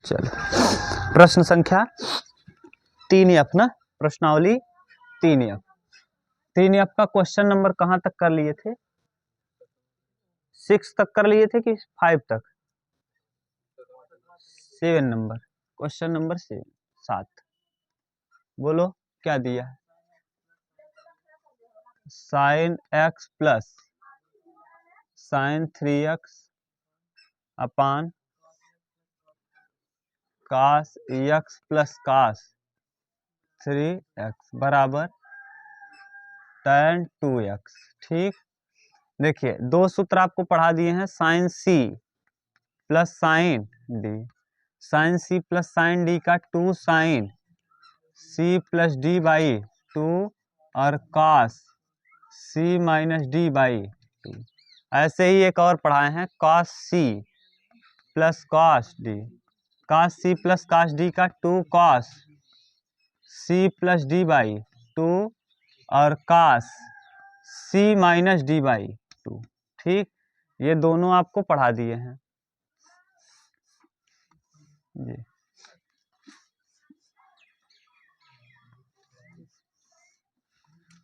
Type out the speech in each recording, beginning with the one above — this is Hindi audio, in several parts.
चलो प्रश्न संख्या 3F ना, प्रश्नावली 3F का क्वेश्चन नंबर कहाँ तक कर लिए थे? 6 तक कर लिए थे कि 5 तक? 7 नंबर, क्वेश्चन नंबर 7। बोलो क्या दिया है? Sine x plus sine 3x upon cos x plus cos 3x बराबर tan 2x। ठीक, देखिए दो सूत्र आपको पढ़ा दिए हैं, sine c plus sine d, sine c plus sine d का 2 sine c plus d by 2 और cos c minus d by 2। ऐसे ही एक और पढ़ाए हैं, cos c plus cos d, cos c plus cos d का 2 cos c plus d by 2 और cos c minus d by 2। ठीक, ये दोनों आपको पढ़ा दिए हैं जी।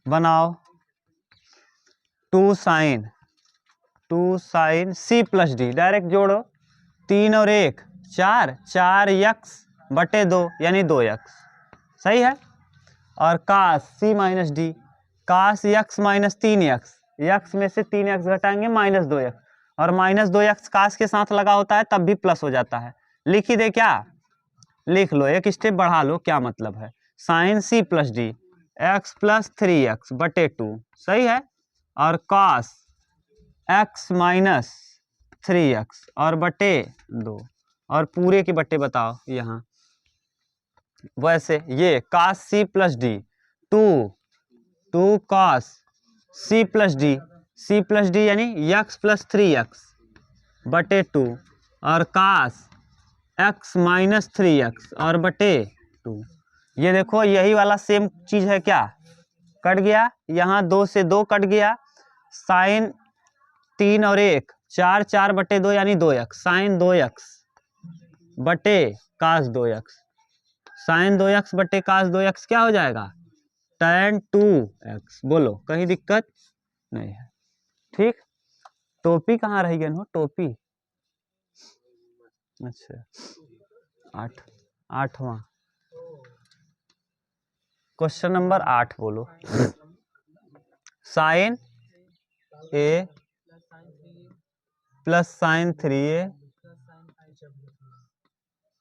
बनाओ 2 sine c plus D, direct जोड़ो, 3 और 1 4, 4x बटे 2 यानी 2x, सही है। और कास c माइनस डी, कास x माइनस 3x, x में से 3x घटाएंगे माइनस 2x, और माइनस 2x कास के साथ लगा होता है तब भी प्लस हो जाता है। लिख ही दे क्या? लिख लो, एक स्टेप बढ़ा लो, क्या मतलब है? Sine c plus D x plus 3x बटे 2, सही है, और कास x माइनस 3x और बटे 2, और पूरे के बटे बताओ यहाँ। वैसे ये कास c plus D 2 cos c plus D यानी x प्लस 3x बटे 2 और कास x माइनस 3x और बटे 2। ये देखो यही वाला सेम चीज है, क्या कट गया? यहाँ 2 से 2 कट गया, साइन 3 और 1 4, 4 बटे 2 यानी 2x, साइन 2x बटे कास 2x, साइन 2x बटे कास 2x क्या हो जाएगा? tan 2x। बोलो कहीं दिक्कत नहीं है? ठीक, टोपी कहाँ रह गई? टोपी, अच्छा 8वां क्वेश्चन नंबर 8 बोलो। Sine a plus sine 3a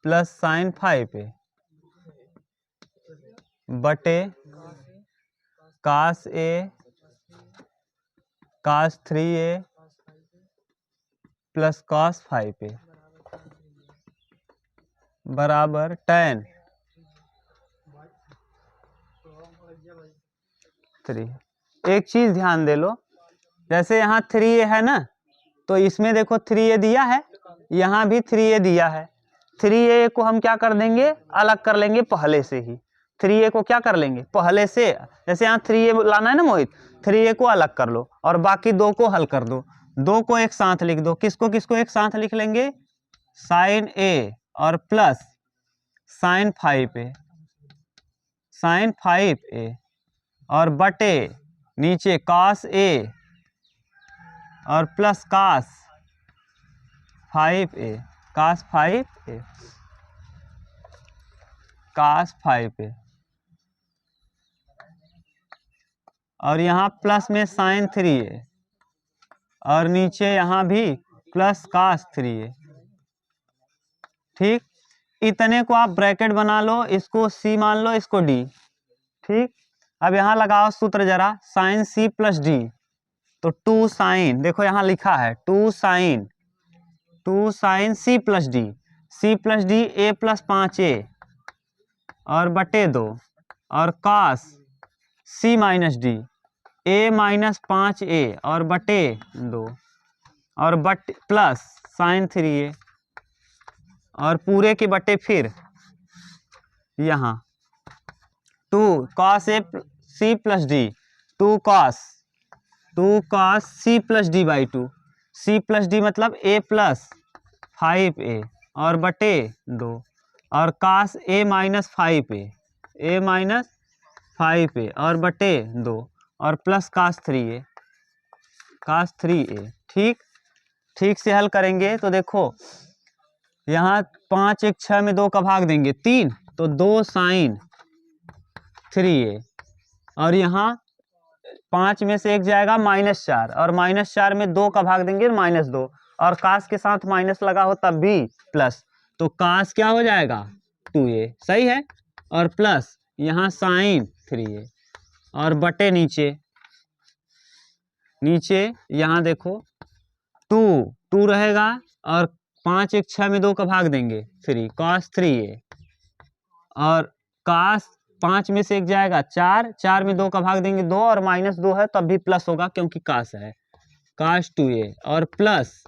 plus sine 5a बटे कास a cos 3a plus cos 5a बराबर tan 3। एक चीज ध्यान दे लो, जैसे यहाँ 3a है ना, तो इसमें देखो 3a दिया है, यहाँ भी 3a दिया है। 3a को हम क्या कर देंगे? अलग कर लेंगे पहले से ही। 3a को क्या कर लेंगे? पहले से, जैसे यहाँ 3a लाना है ना मोहित, 3a को अलग कर लो और बाकी 2 को हल कर दो। 2 को एक साथ लिख दो, किसको किसको एक साथ लिख लेंगे? साइन a और plus sine 5a, sine 5a और बटे नीचे कास a और प्लस कास 5a, कास 5a, कास 5a, और यहाँ प्लस में साइन 3a और नीचे यहाँ भी प्लस कास 3a। ठीक, इतने को आप ब्रैकेट बना लो, इसको c मान लो, इसको d। ठीक, अब यहाँ लगाओ सूत्र जरा, साइन c प्लस डी, तो 2 साइन, देखो यहाँ लिखा है 2 sine c plus D a plus 5a और बटे 2 और cos c minus D a minus 5a और बटे 2 और बट प्लस साइन 3a और पूरे के बटे फिर यहाँ 2 cos a c plus D 2 cos c plus D by 2, c plus D मतलब a प्लस 5a और बटे 2 और कास a माइनस 5a और बटे 2 और प्लस कास 3a। ठीक से हल करेंगे तो देखो यहाँ 5 1 6 में 2 का भाग देंगे 3 तो 2 साइन 3a और यहाँ 5 में से 1 जाएगा -4 और -4 में 2 का भाग देंगे -2 और कास के साथ माइनस लगा हो तब भी प्लस, तो कास क्या हो जाएगा 2a, सही है, और प्लस यहाँ साइन 3a और बटे नीचे यहाँ देखो 2 रहेगा और 5 1 6 में 2 का भाग देंगे 3 cos 3a और कास 5 में से 1 जाएगा 4 में 2 का भाग देंगे 2 और -2 है तब भी प्लस होगा क्योंकि कास है, cos 2a और प्लस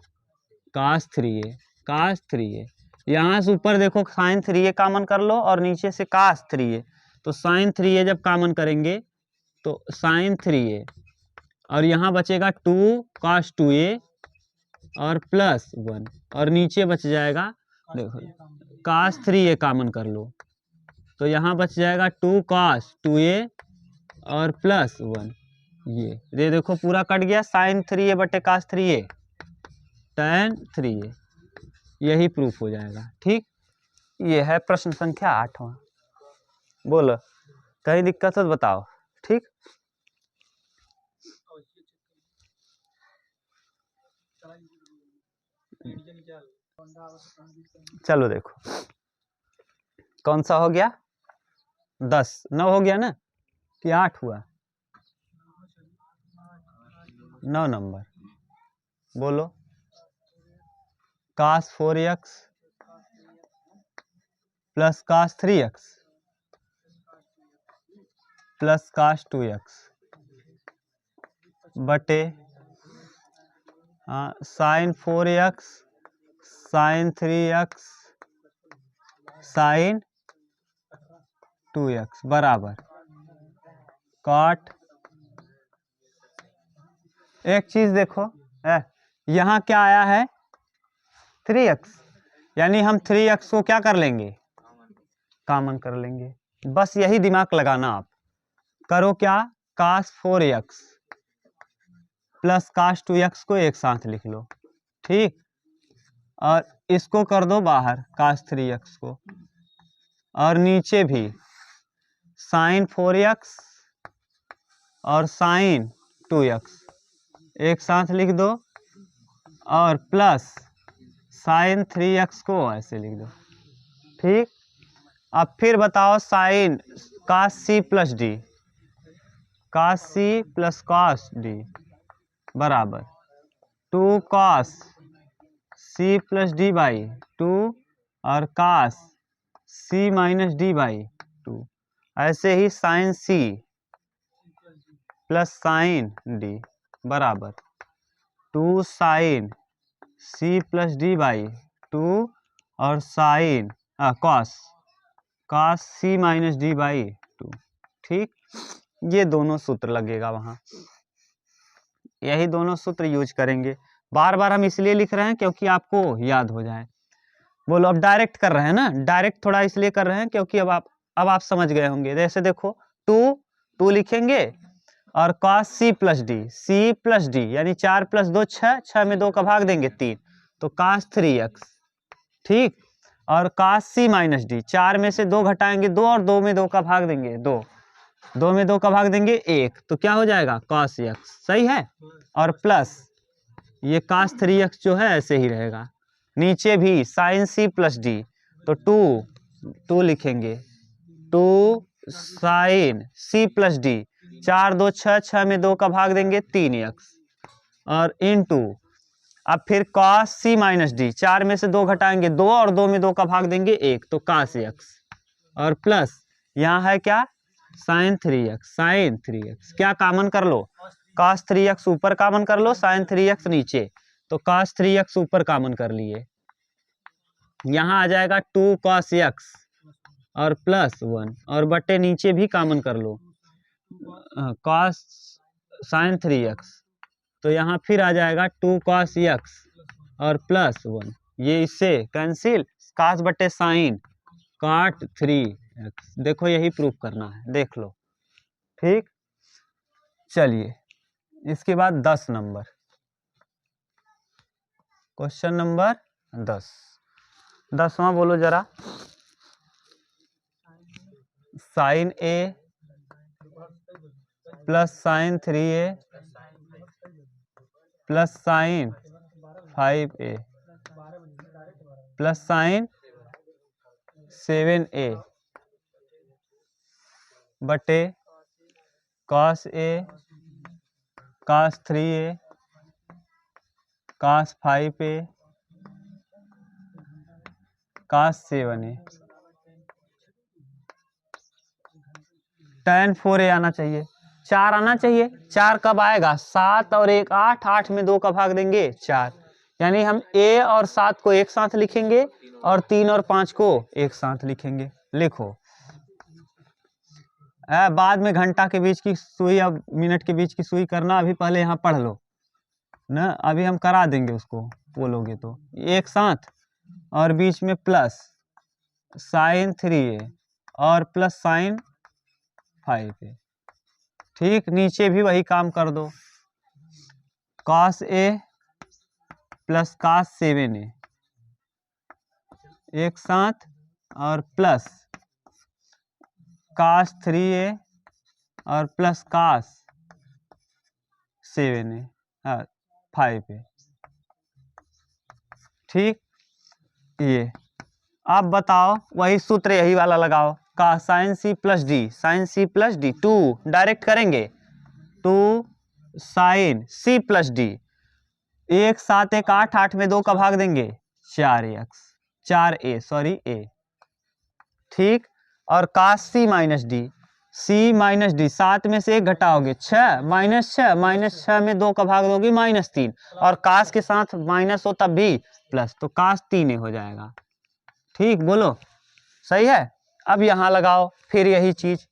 cos 3a। यहाँ से ऊपर देखो sin 3a कॉमन कर लो और नीचे से cos 3a, तो sin 3a जब कॉमन करेंगे तो sin 3a और यहाँ बचेगा 2 cos 2a और प्लस 1 और नीचे बच जाएगा देखो cos 3a कॉमन कर लो तो यहाँ बच जाएगा 2 cos 2a और प्लस 1, ये देखो पूरा कट गया, sin 3a बटे cos 3a tan 3a, यही प्रूफ हो जाएगा। ठीक, ये है प्रश्न संख्या 8वां। बोलो कहीं दिक्कत हो तो बताओ। ठीक, चलो देखो कौन सा हो गया 10 9 हो गया ना कि 8 हुआ, 9 नंबर। बोलो cos 4x plus cos 3x plus cos 2x बटे sin 4x sin 3x sin 2x बराबर cot। एक चीज देखो यहाँ क्या आया है 3x, यानी हम 3x को क्या कर लेंगे कॉमन कर लेंगे, बस यही दिमाग लगाना। आप करो क्या cos 4x plus cos 2x को एक साथ लिख लो, ठीक, और इसको कर दो बाहर cos 3x को और नीचे भी sin 4x और sin 2x एक साथ लिख दो और प्लस sin 3x को ऐसे लिख दो। ठीक, अब फिर बताओ sin cos c plus d cos c plus cos d बराबर 2 cos c plus d by 2 और cos c minus d by 2, ऐसे ही sin c plus sin d बराबर 2 sin c plus d by 2 और sin cos c minus d by 2। ठीक, ये दोनों सूत्र लगेगा वहाँ, यही दोनों सूत्र यूज करेंगे। बार बार हम इसलिए लिख रहे हैं क्योंकि आपको याद हो जाए। बोलो अब डायरेक्ट कर रहे हैं ना, डायरेक्ट थोड़ा इसलिए कर रहे हैं क्योंकि अब आप समझ गए होंगे। जैसे देखो 2 लिखेंगे और cos c प्लस d यानी 4 प्लस 2 6 में 2 का भाग देंगे 3 तो cos 3x, ठीक, और cos c माइनस d 4 में से 2 घटाएंगे 2 और 2 में 2 का भाग देंगे 2 में 2 का भाग देंगे 1 तो क्या हो जाएगा cos x, सही है, और प्लस ये cos 3x जो है ऐसे ही रहेगा। नीचे भी sin c प्लस d तो 2 लिखेंगे 2 sin c प्लस d 4 2 6 में 2 का भाग देंगे 3x और इनटू अब फिर cos c माइनस d 4 में से 2 घटाएंगे 2 और 2 में 2 का भाग देंगे 1 तो cos x और प्लस यहाँ है क्या sin 3x क्या कॉमन कर लो cos 3x ऊपर कॉमन कर लो sin 3x नीचे, तो cos 3x ऊपर कॉमन कर लिए, यहाँ आ जाएगा 2 cos x और प्लस 1 और बटे नीचे भी कॉमन कर लो cos sin 3x तो यहाँ फिर आ जाएगा 2 cos x और प्लस 1, ये इससे कैंसिल कास बटे साइन काट 3x। देखो यही प्रूफ करना है, देख लो। ठीक, चलिए इसके बाद 10 नंबर, क्वेश्चन नंबर 10। 10वां बोलो जरा। Sine a plus sine 3a plus sine 5a plus sine 7a बटे cos a cos 3a cos 5a cos 7a tan 4a आना चाहिए, 4 आना चाहिए। 4 कब आएगा? 7 और 1 8, 8 में 2 का भाग देंगे 4, यानी हम a और 7 को एक साथ लिखेंगे और 3 और 5 को एक साथ लिखेंगे। लिखो। बाद में घंटा के बीच की सुई अब मिनट के बीच की सुई करना, अभी पहले यहाँ पढ़ लो ना, अभी हम करा देंगे उसको, बोलोगे तो एक साथ, और बीच में प्लस साइन 3a और प्लस साइन 5a। ठीक, नीचे भी वही काम कर दो, cos a plus cos 7a एक साथ, और प्लस cos 3a और प्लस cos 7a 5a। ठीक, ये आप बताओ, वही सूत्र यही वाला लगाओ, का sine C plus D, sine C plus D 2 direct करेंगे, 2 साइन सी प्लस डी, 1 7 1 8, 8 में 2 का भाग देंगे 4x 4a सॉरी a। ठीक, और कास सी minus D, C minus D 7 में से 1 घटाओगे 6 माइनस 6, माइनस 6 में 2 का भाग दोगे -3, और कास के साथ माइनस हो तब भी प्लस, तो कास 3a हो जाएगा। ठीक, बोलो सही है। अब यहाँ लगाओ फिर यही चीज,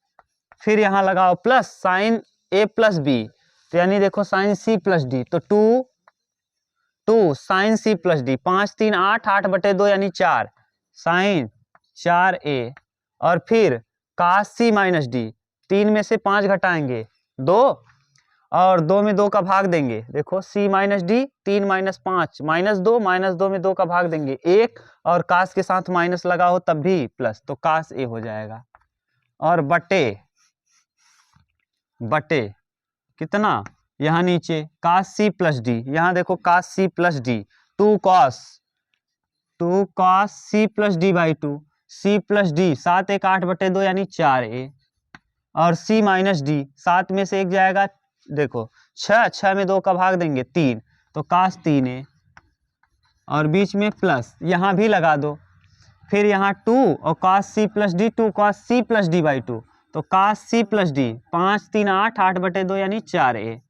फिर यहाँ लगाओ plus sine a plus B, तो यानी देखो साइन सी प्लस डी, तो 2 साइन सी प्लस डी, 5 3 8, 8 बटे 2 यानी 4 साइन 4a, और फिर कास सी माइनस डी, 3 में से 5 घटाएंगे 2, और 2 में 2 का भाग देंगे, देखो सी माइनस डी 3 माइनस 5 -2, -2 में 2 का भाग देंगे 1, और कास के साथ माइनस लगा हो तब भी प्लस, तो कास ए हो जाएगा। और बटे कितना, यहाँ नीचे कास सी प्लस डी, यहाँ देखो cos c plus D 2 cos C plus D by 2, c plus d 7 1 8 बटे 2 यानी 4a, और सी माइनस डी 7 में से 1 जाएगा, देखो 6 में 2 का भाग देंगे 3, तो कास 3a, और बीच में प्लस यहाँ भी लगा दो, फिर यहाँ 2 और cos c plus D 2 cos c plus D by 2, तो कास सी प्लस डी 5 3 8, 8 बटे 2 यानी 4a,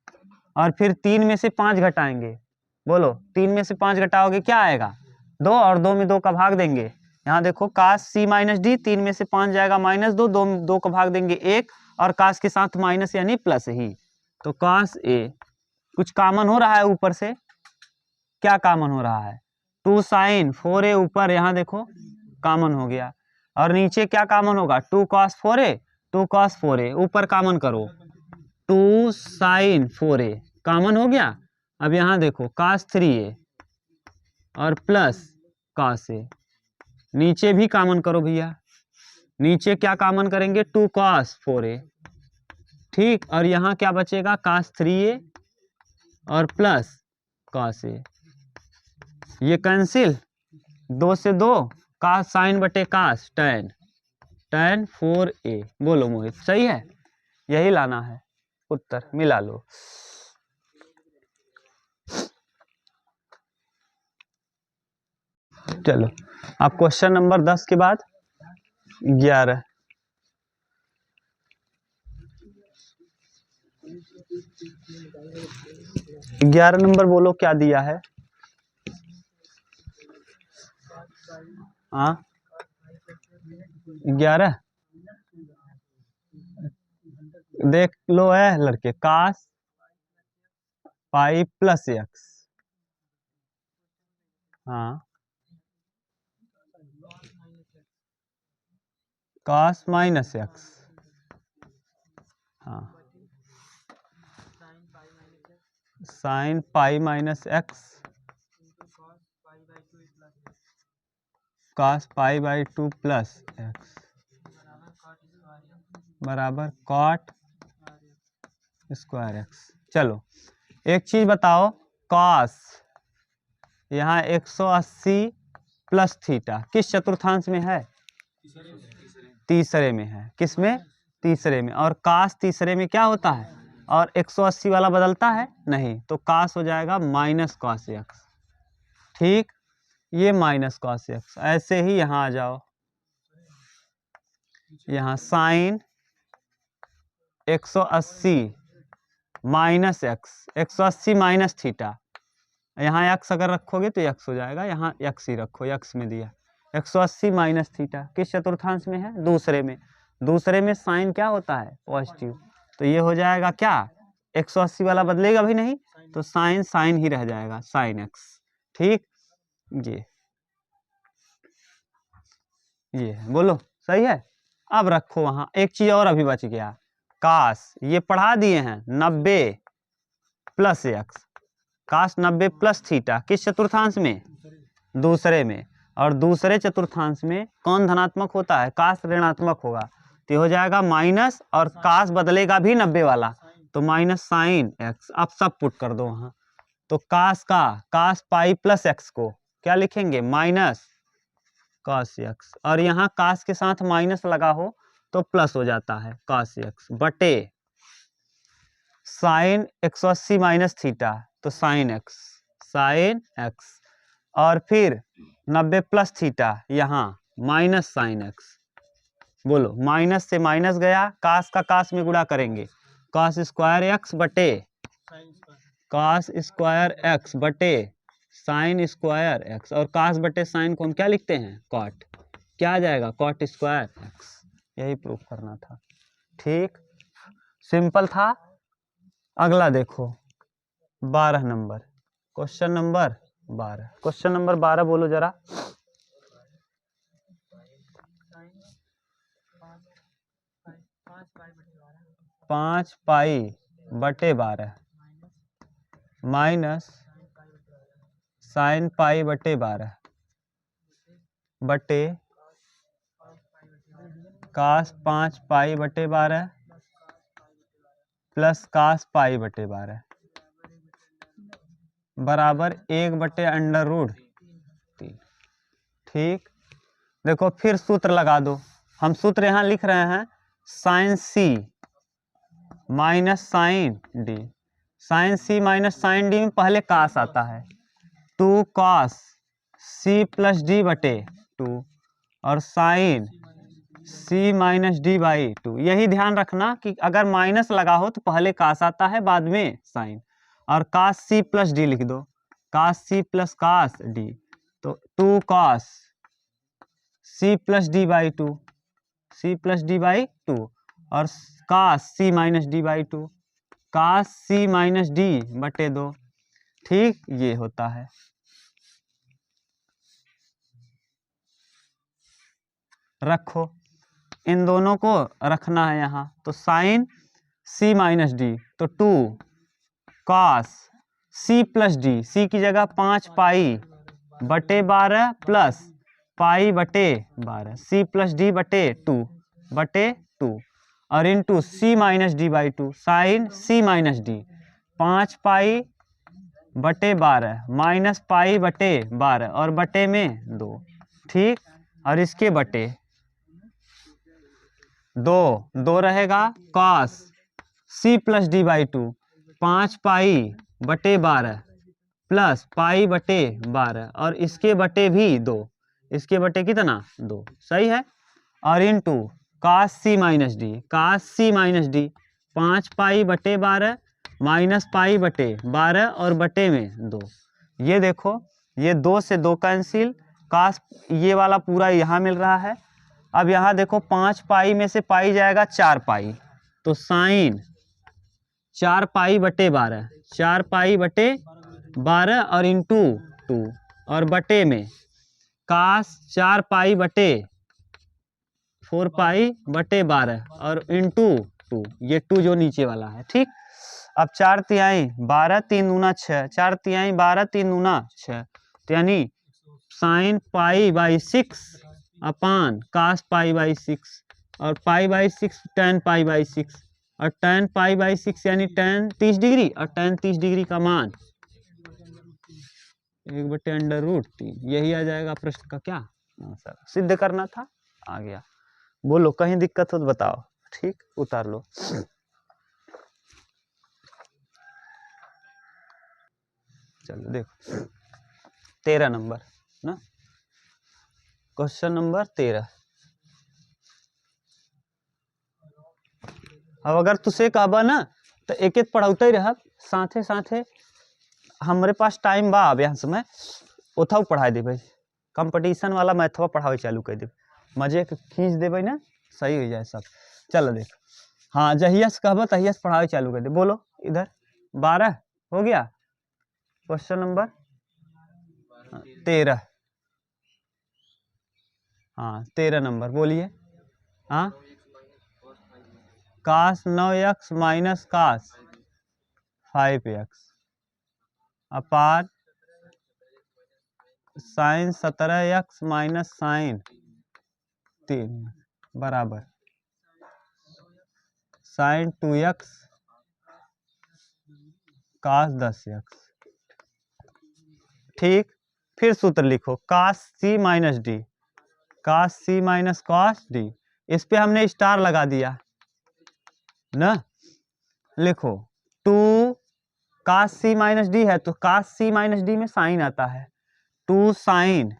और फिर 3 में से 5 घटाएंगे, बोलो 3 में से 5 घटाओगे क्या आएगा 2, और 2 में 2 का भाग देंगे, यहाँ देखो कास सी माइनस डी 3 में से 5 जाएगा -2, 2 का भाग देंगे 1, और कास के साथ माइनस यानी प्लस ही, तो कास ए। कुछ कॉमन हो रहा है ऊपर से, क्या कॉमन हो रहा है, 2 साइन 4a ऊपर, यहाँ देखो कॉमन हो गया, और नीचे क्या कॉमन होगा 2 cos 4a ऊपर कॉमन करो, 2 साइन 4a कॉमन हो गया। अब यहाँ देखो cos 3a और प्लस cos a, नीचे भी कॉमन करो भैया, नीचे क्या कॉमन करेंगे 2 cos 4a। ठीक, और यहाँ क्या बचेगा cos 3a और प्लस cos a, ये कैंसिल, 2 से 2 cos साइन बटे cos tan 4a। बोलो मोहित सही है, यही लाना है उत्तर, मिला लो। चलो अब क्वेश्चन नंबर 10 के बाद 11 नंबर बोलो क्या दिया है। हाँ 11 देख लो है लड़के, cos पाई प्लस x, हाँ कॉस माइनस एक्स, हाँ sine pi minus x cos pi by 2 plus x बराबर कॉट स्क्वायर एक्स। चलो एक चीज बताओ, कॉस यहाँ 180 प्लस थीटा किस चतुर्थांश में है? तीसरे में है। किस में? तीसरे में। और कास तीसरे में क्या होता है? और 180 वाला बदलता है नहीं, तो कास हो जाएगा माइनस कॉस एक्स। ठीक, ये माइनस कॉस एक्स। ऐसे ही यहाँ आ जाओ, यहाँ sine 180 minus X, 180 minus theta, यहाँ एक्स अगर रखोगे तो एक्स हो जाएगा, यहाँ एक्स ही रखो, एक्स में दिया 180 माइनस थीटा किस चतुर्थांश में है? दूसरे में। दूसरे में साइन क्या होता है? पॉजिटिव। तो ये हो जाएगा क्या? 180 वाला बदलेगा भी नहीं, तो साइन साइन ही रह जाएगा, साइन एक्स। ठीक, ये बोलो सही है। अब रखो वहां, एक चीज और अभी बच गया, कास ये पढ़ा दिए हैं 90 प्लस एक्स, कास 90 प्लस थीटा किस चतुर्थांश में? दूसरे में। और दूसरे चतुर्थांश में कौन धनात्मक होता है? कास ऋणात्मक होगा, तो हो जाएगा माइनस, और कास बदलेगा भी 90 वाला, तो माइनस साइन एक्स। अब सब पुट कर दो वहां, तो कास पाई प्लस एक्स को क्या लिखेंगे? माइनस कॉस एक्स, और यहाँ कास के साथ माइनस लगा हो तो प्लस हो जाता है, कॉस एक्स बटे साइन 180 माइनस थीटा, तो साइन एक्स, और फिर 90 प्लस थीटा, यहाँ माइनस साइन एक्स। बोलो, माइनस से माइनस गया, कास का कास में गुणा करेंगे, कॉस स्क्वायर एक्स बटे कॉस स्क्वायर एक्स बटे साइन स्क्वायर एक्स, और कास बटे साइन को हम क्या लिखते हैं? कॉट। क्या आ जाएगा? Cot square X. यही प्रूफ करना था। ठीक, सिंपल था। अगला देखो 12 नंबर, क्वेश्चन नंबर 12। क्वेश्चन नंबर 12 बोलो जरा। पाँच पाई बटे 12 माइनस साइन पाई बटे 12 बटे कास 5 पाई बटे 12 प्लस कास पाई बटे 12 बराबर 1 बटे अंडर रूट 3। ठीक, देखो फिर सूत्र लगा दो। हम सूत्र यहाँ लिख रहे हैं, साइन सी माइनस साइन डी। साइन सी माइनस साइन डी में पहले कास आता है, 2 कॉस सी प्लस डी बटे 2, और sine C minus D by 2। यही ध्यान रखना कि अगर माइनस लगा हो तो पहले कास आता है, बाद में साइन। और कास सी प्लस डी लिख दो, कास सी प्लस कास डी, तो 2 cos C plus D by 2, c plus D by 2, और cos C minus D by 2, cos C minus d बटे 2। ठीक, ये होता है। रखो, इन दोनों को रखना है यहाँ, तो साइन सी माइनस डी, तो 2 कॉस सी प्लस डी, सी की जगह 5 पाई बटे 12 प्लस पाई बटे 12, सी प्लस डी बटे 2 बटे 2, और into C minus D by 2, sine C minus D 5 pi बटे 12 माइनस पाई बटे 12, और बटे में 2। ठीक, और इसके बटे 2 रहेगा, cos C plus D by 2 5 pi बटे 12 प्लस पाई बटे 12, और इसके बटे भी 2, इसके बटे कितना? 2। सही है। और इंटू कास सी माइनस डी, कास सी माइनस डी 5 पाई बटे 12 माइनस पाई बटे 12, और बटे में 2। ये देखो, ये 2 से 2 कैंसिल, कास ये वाला पूरा यहाँ मिल रहा है। अब यहाँ देखो 5 पाई में से पाई जाएगा 4 पाई, तो साइन 4 पाई बटे 12, 4 पाई बटे 12 और इंटू 2, और बटे में कास 4 पाई बटे 4 पाई बटे 12 और इंटू 2, ये 2 जो नीचे वाला है, ठीक। अब 4 तिहाई 12 3 दूना 6, 4 तिहाई 12 3 दूना 6, तो यानी sine pi by 6 upon cos pi by 6 और pi by 6 tan pi by 6 और tan पाई बाई 6 यानी tan 30 डिग्री और tan 30 डिग्री का मान 1/√3, यही आ जाएगा प्रश्न का क्या आंसर। सिद्ध करना था, आ गया। बोलो कहीं दिक्कत हो तो बताओ, ठीक, उतार लो। चलो देखो 13 नंबर ना, क्वेश्चन नंबर 13। अब अगर तुसे कहबा ना तो एक एक पढ़ौते रह, साथे साथे हमारे पास टाइम बा अभ्यास में उठाओ पढ़ा देवे, कंपटीशन वाला मैथवा पढ़ावे चालू कर देवे, मजे के खींच देवे ना, सही हो जाए सब। चलो देख, हाँ जहिया से कहबा तहिया से पढ़ावे चालू कर दे। बोलो इधर 12 हो गया, क्वेश्चन नंबर 13, हाँ 13 नंबर बोलिए। हाँ कास 9x माइनस कास 5x अपार साइन 17x माइनस साइन 3 बराबर साइन 2x कास 10x, ठीक। फिर सूत्र लिखो कास सी माइनस डी, कास सी माइनस कॉस डी, इस पे हमने स्टार लगा दिया ना। लिखो 2 कास सी माइनस डी है तो कास सी माइनस डी में साइन आता है, 2 साइन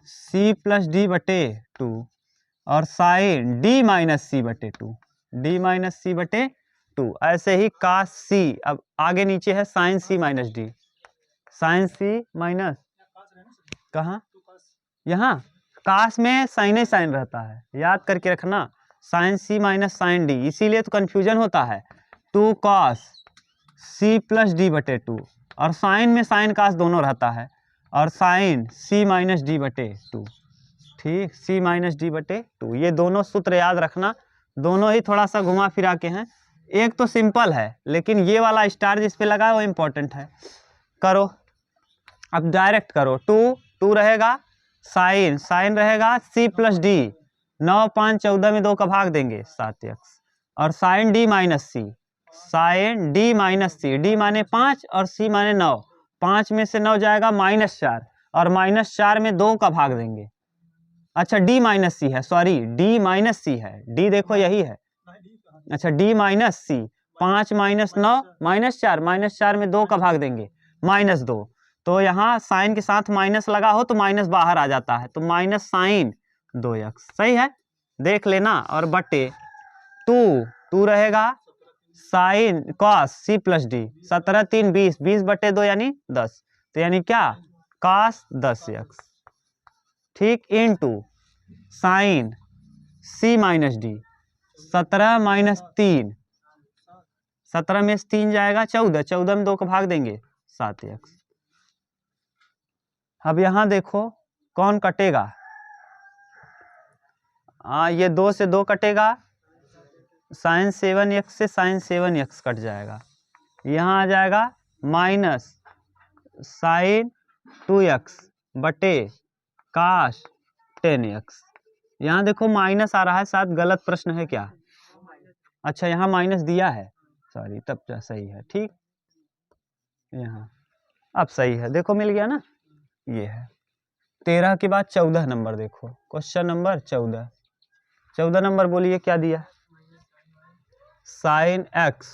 सी प्लस डी बटे 2 और साइन डी माइनस सी बटे 2, डी माइनस सी बटे 2। ऐसे ही कास सी, अब आगे नीचे है साइन सी माइनस डी, साइन सी माइनस कहाँ, यहाँ कास में साइन ही साइन रहता है, याद करके रखना, साइन सी माइनस साइन डी, इसीलिए तो कंफ्यूजन होता है। 2 कॉस सी प्लस डी बटे 2 और साइन में साइन कास दोनों रहता है और साइन सी माइनस डी बटे 2, ठीक, सी माइनस डी बटे 2, ये दोनों सूत्र याद रखना, दोनों ही थोड़ा सा घुमा फिरा के हैं। एक तो सिंपल है लेकिन ये वाला स्टार जिस पे लगा है वो इम्पोर्टेंट है। करो अब डायरेक्ट करो, 2 रहेगा, साइन साइन रहेगा सी प्लस डी, 9 5 14 में 2 का भाग देंगे 7x और साइन डी माइनस सी, साइन डी माइनस सी, डी माने 5 और सी माने 9, 5 में से 9 जाएगा -4 और -4 में 2 का भाग देंगे। अच्छा डी माइनस सी है, सॉरी डी माइनस सी है, डी देखो यही है, अच्छा डी माइनस सी, 5 माइनस 9 -4 में 2 का भाग देंगे -2, तो यहाँ साइन के साथ माइनस लगा हो तो माइनस बाहर आ जाता है, तो माइनस साइन 2x, सही है, देख लेना। और बटे 2 रहेगा साइन कॉस सी प्लस डी, 17 3 20, 20 बटे 2 यानी 10, तो यानी क्या कॉस 10x, ठीक, इनटू साइन सी माइनस डी, 17 माइनस 3, 17 में से 3 जाएगा 14, 14 में 2 का भाग देंगे 7x। अब यहां देखो कौन कटेगा, ये 2 से 2 कटेगा, साइन 7x से साइन 7x कट जाएगा, यहाँ आ जाएगा माइनस साइन 2x बटे काश 10x। यहाँ देखो माइनस आ रहा है, साथ गलत प्रश्न है क्या, अच्छा यहाँ माइनस दिया है, सॉरी तब सही है, ठीक, यहाँ अब सही है, देखो मिल गया ना, ये है। 13 के बाद 14 नंबर देखो, क्वेश्चन नंबर 14 नंबर बोलिए क्या दिया, sine x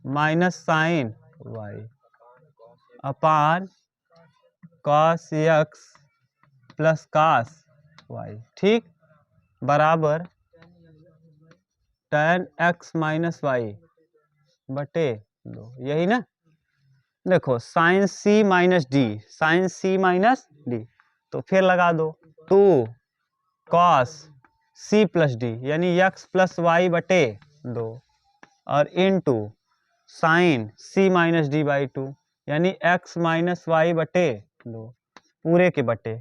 minus sine y upon cos x plus cos y, ठीक, बराबर tan x माइनस y बटे 2, यही ना। देखो साइन सी माइनस डी, साइन सी माइनस डी, तो फिर लगा दो 2 कॉस सी प्लस डी यानी x प्लस वाई बटे 2 और into sine C minus D by 2 यानी x माइनस वाई बटे 2 पूरे के बटे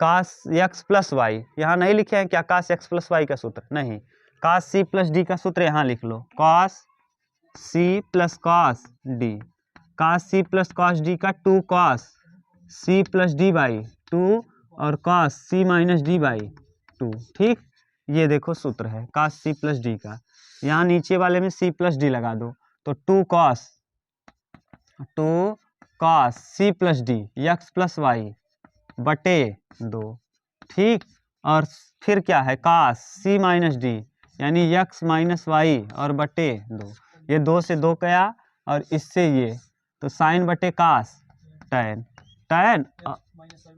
कास एक्स प्लस वाई, यहाँ नहीं लिखे हैं क्या कास एक्स प्लस वाई का सूत्र? नहीं, कास सी प्लस डी का सूत्र यहाँ लिख लो, कॉस सी plus cos d, cos c plus cos d का 2 cos C plus D by 2 और cos c minus D by 2। ठीक, ये देखो सूत्र है कास सी प्लस डी का। यहाँ नीचे वाले में सी प्लस डी लगा दो तो 2 कॉस सी plus D X plus Y बटे 2। ठीक, और फिर क्या है कास सी माइनस डी यानी एक्स माइनस वाई और बटे 2। ये 2 से 2 गया और इससे ये तो साइन बटे कास टैन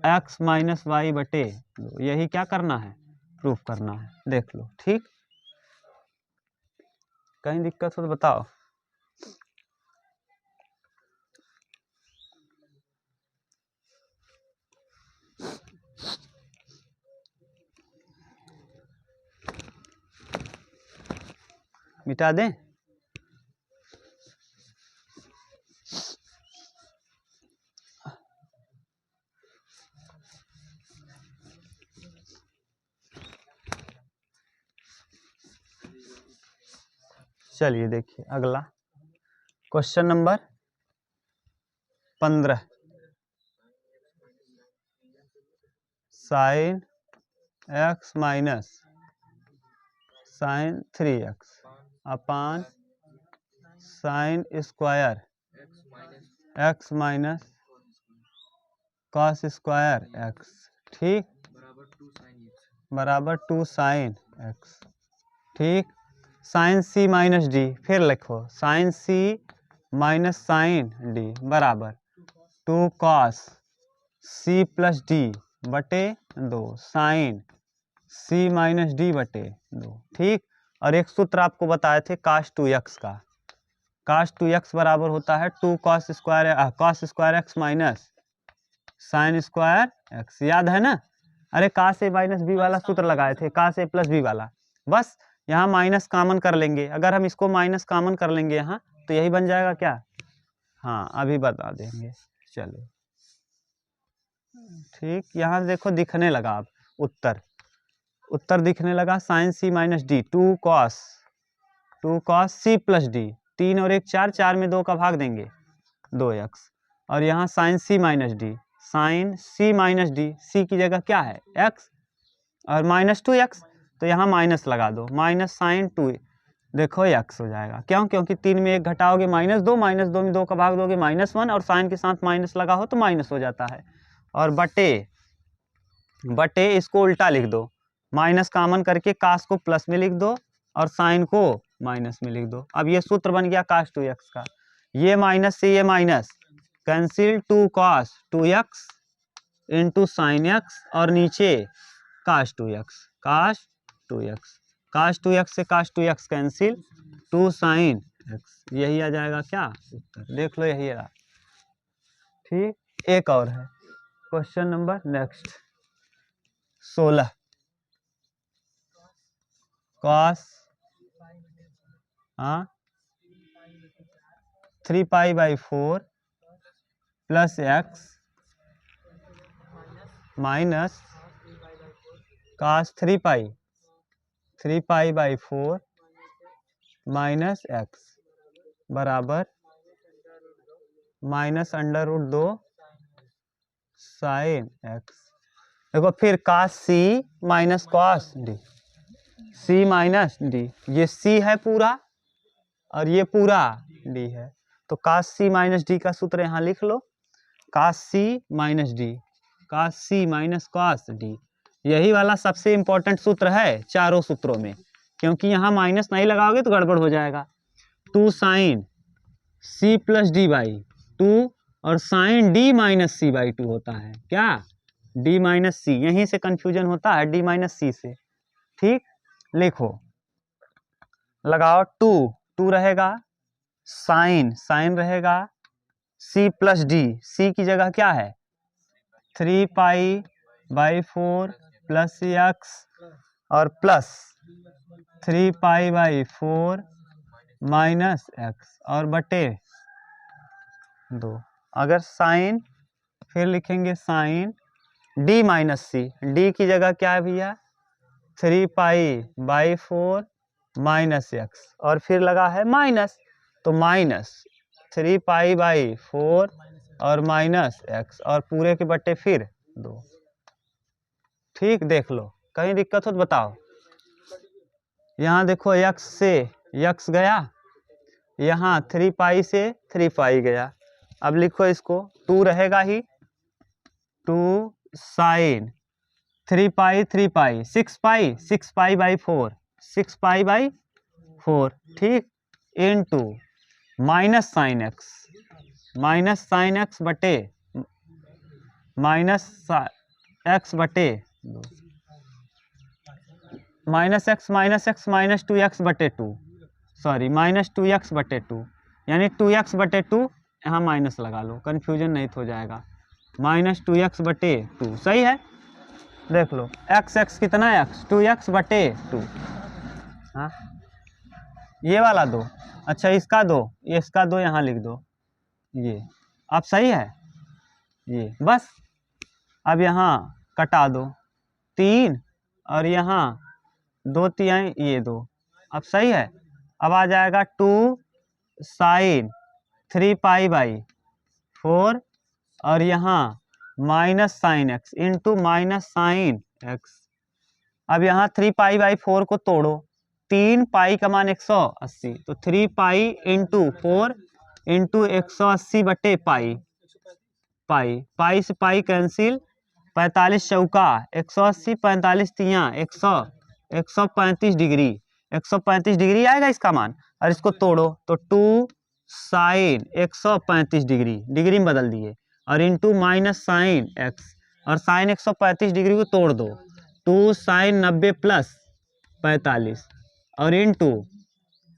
एक्स माइनस वाई बटे 2। यही क्या करना है? प्रूफ करना है। देख लो। ठीक, कहीं दिक्कत हो तो बताओ। मिटा दें? चलिए देखिए अगला question number 15, sine X minus sine 3x upon sine square X minus cos square X. ठीक, बराबर 2 साइन एक्स। ठीक, साइन सी माइनस डी, फिर लिखो साइन सी माइनस साइन डी बराबर 2 कॉस सी प्लस डी बटे 2 साइन सी माइनस डी बटे 2। ठीक, और एक सूत्र आपको बताए थे कास 2x का। कास 2x बराबर होता है 2 cos square X minus sign square x. याद है ना? अरे कास ए माइनस बी वाला सूत्र लगाए थे, कास ए प्लस बी वाला। बस यहाँ माइनस कॉमन कर लेंगे। अगर हम इसको माइनस कॉमन कर लेंगे यहाँ तो यही बन जाएगा क्या? हाँ, अभी बता देंगे। चलो ठीक, यहाँ देखो दिखने लगा अब उत्तर दिखने लगा। साइन सी माइनस डी 2 कॉस सी प्लस डी, 3 और 1 4, 4 में 2 का भाग देंगे 2x। और यहाँ साइन सी माइनस डी, साइन सी माइनस डी, सी की जगह क्या है? x और माइनस 2x, तो यहाँ माइनस लगा दो, माइनस साइन 2 देखो x हो जाएगा। क्यों? क्योंकि 3 में 1 घटाओगे -2, -2 में 2 का भाग दोगे -1 और साइन के साथ माइनस लगा हो तो माइनस हो जाता है। और बटे इसको उल्टा लिख दो, माइनस कॉमन करके कास को प्लस में लिख दो और साइन को माइनस में लिख दो। अब ये सूत्र बन गया कास 2x का। ये माइनस से ये minus cancel, 2 cos 2x into sine x और नीचे कास 2x कास 2x से कास 2x कैंसिल, 2 साइन x। यही आ जाएगा क्या उत्तर? देख लो यही रहा। ठीक, एक और है question number next 16, cos 3 pi by 4 plus X minus cos 3 pi by 4 minus X बराबर माइनस √2 साइन एक्स। देखो फिर कास सी minus cos D, C minus D, ये सी है पूरा और ये पूरा डी है, तो कास सी माइनस डी का सूत्र यहाँ लिख लो, कास सी माइनस डी, कास सी माइनस कॉस डी। यही वाला सबसे इंपॉर्टेंट सूत्र है चारों सूत्रों में, क्योंकि यहाँ माइनस नहीं लगाओगे तो गड़बड़ हो जाएगा। 2 sine C plus D by 2 और sine D minus C by 2 होता है क्या? डी माइनस सी, यहीं से कंफ्यूजन होता है डी माइनस सी से। ठीक, लिखो लगाओ 2 रहेगा, साइन रहेगा, सी प्लस डी, सी की जगह क्या है? 3 पाई बाई 4 प्लस एक्स और plus 3 pi by 4 minus x और बटे 2। अगर साइन, फिर लिखेंगे साइन डी माइनस सी, डी की जगह क्या है भैया 3π/4 माइनस एक्स, और फिर लगा है माइनस, तो माइनस 3π/4 और माइनस एक्स, और पूरे के बट्टे फिर 2। ठीक, देख लो कहीं दिक्कत हो तो बताओ। यहाँ देखो x से x गया, यहाँ 3π से 3π गया। अब लिखो इसको, 2 रहेगा ही, 2 साइन 3π 3π 6π 6π/4 6π/4, ठीक, इनटू माइनस साइन एक्स बटे माइनस एक्स बटे माइनस एक्स माइनस 2x बटे 2, सॉरी माइनस 2x बटे 2, यानी 2x बटे 2, यहाँ माइनस लगा लो, कन्फ्यूजन नहीं हो जाएगा, माइनस 2x बटे 2, सही है। देख लो x कितना है, 2x बटे 2, हाँ ये वाला 2, अच्छा इसका 2, इसका 2 यहाँ लिख दो, ये अब सही है ये, बस अब यहाँ कटा दो 3, और यहाँ 2/3 ये 2, अब सही है। अब आ जाएगा 2 साइन 3π/4 और यहाँ minus sine x into minus sine x. अब यहाँ 3π/4 को तोड़ो, 3π का मान 180, तो 3π इंटू 4 इंटू 180 बटे पाई, पाई से पाई कैंसिल, 45 चौका 180, 45 तियाँ 135 डिग्री, 135 डिग्री आएगा इसका मान, और इसको तोड़ो तो 2 साइन 135 डिग्री में बदल दिए, और इंटू माइनस साइन एक्स, और साइन 135 डिग्री को तोड़ दो, 2 साइन 90 प्लस 45 और इंटू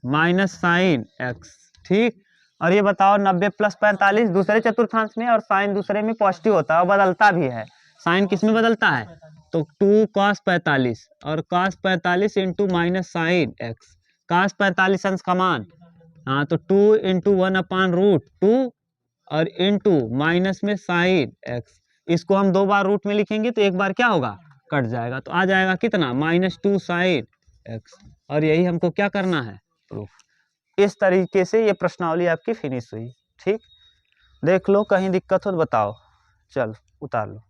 माइनस साइन एक्स, ठीक। और ये बताओ 90 प्लस 45 दूसरे चतुर्थांश में, और साइन दूसरे में पॉजिटिव होता है और बदलता भी है, साइन किस में बदलता है, तो 2 cos 45 और cos 45 into minus sine x, cos 45 अंश का मान, हाँ तो 2 इंटू 1/√2 और इंटू माइनस में साइन एक्स, इसको हम 2 बार रूट में लिखेंगे तो एक बार क्या होगा, कट जाएगा, तो आ जाएगा कितना, -2 साइन एक्स। और यही हमको क्या करना है, प्रूफ। इस तरीके से ये प्रश्नावली आपकी फिनिश हुई, ठीक। देख लो कहीं दिक्कत हो तो बताओ, चल उतार लो।